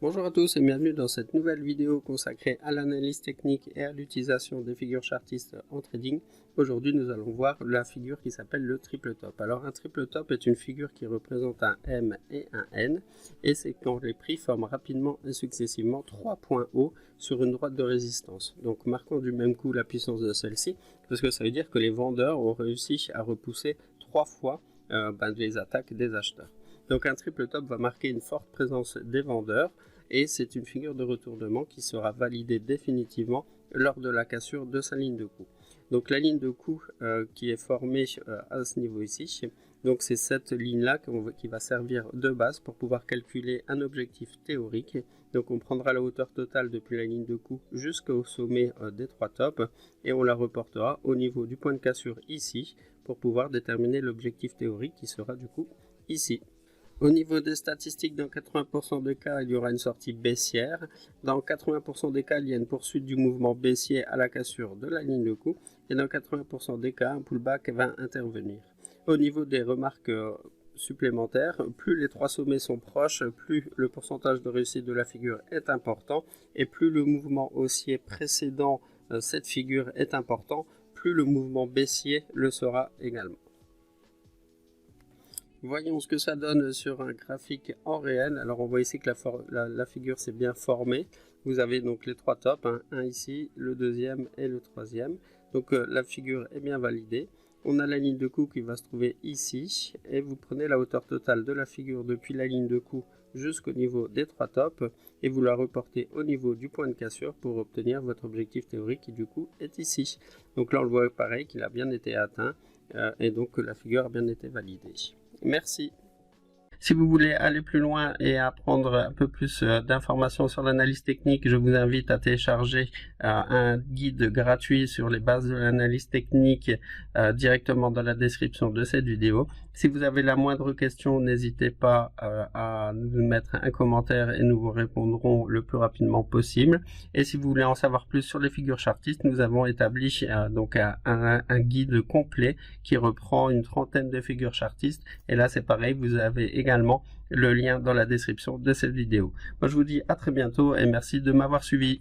Bonjour à tous et bienvenue dans cette nouvelle vidéo consacrée à l'analyse technique et à l'utilisation des figures chartistes en trading. Aujourd'hui, nous allons voir la figure qui s'appelle le triple top. Alors, un triple top est une figure qui représente un M et un N, et c'est quand les prix forment rapidement et successivement 3 points hauts sur une droite de résistance. Donc, marquant du même coup la puissance de celle-ci, parce que ça veut dire que les vendeurs ont réussi à repousser 3 fois les attaques des acheteurs. Donc, un triple top va marquer une forte présence des vendeurs, et c'est une figure de retournement qui sera validée définitivement lors de la cassure de sa ligne de coup. Donc la ligne de coup qui est formée à ce niveau ici, donc c'est cette ligne-là qui va servir de base pour pouvoir calculer un objectif théorique. Donc on prendra la hauteur totale depuis la ligne de coup jusqu'au sommet des 3 tops et on la reportera au niveau du point de cassure ici pour pouvoir déterminer l'objectif théorique qui sera du coup ici. Au niveau des statistiques, dans 80% des cas, il y aura une sortie baissière. Dans 80% des cas, il y a une poursuite du mouvement baissier à la cassure de la ligne de coup. Et dans 80% des cas, un pullback va intervenir. Au niveau des remarques supplémentaires, plus les 3 sommets sont proches, plus le pourcentage de réussite de la figure est important. Et plus le mouvement haussier précédant cette figure est important, plus le mouvement baissier le sera également. Voyons ce que ça donne sur un graphique en réel. Alors on voit ici que la figure s'est bien formée. Vous avez donc les 3 tops, un ici, le deuxième et le troisième. Donc la figure est bien validée. On a la ligne de coup qui va se trouver ici. Et vous prenez la hauteur totale de la figure depuis la ligne de coup jusqu'au niveau des 3 tops. Et vous la reportez au niveau du point de cassure pour obtenir votre objectif théorique qui du coup est ici. Donc là on le voit pareil qu'il a bien été atteint. Et donc que la figure a bien été validée. Merci. Si vous voulez aller plus loin et apprendre un peu plus d'informations sur l'analyse technique, je vous invite à télécharger un guide gratuit sur les bases de l'analyse technique directement dans la description de cette vidéo. Si vous avez la moindre question, n'hésitez pas à nous mettre un commentaire et nous vous répondrons le plus rapidement possible. Et si vous voulez en savoir plus sur les figures chartistes, nous avons établi donc un guide complet qui reprend une trentaine de figures chartistes. Et là, c'est pareil, vous avez également le lien dans la description de cette vidéo. Moi, je vous dis à très bientôt et merci de m'avoir suivi.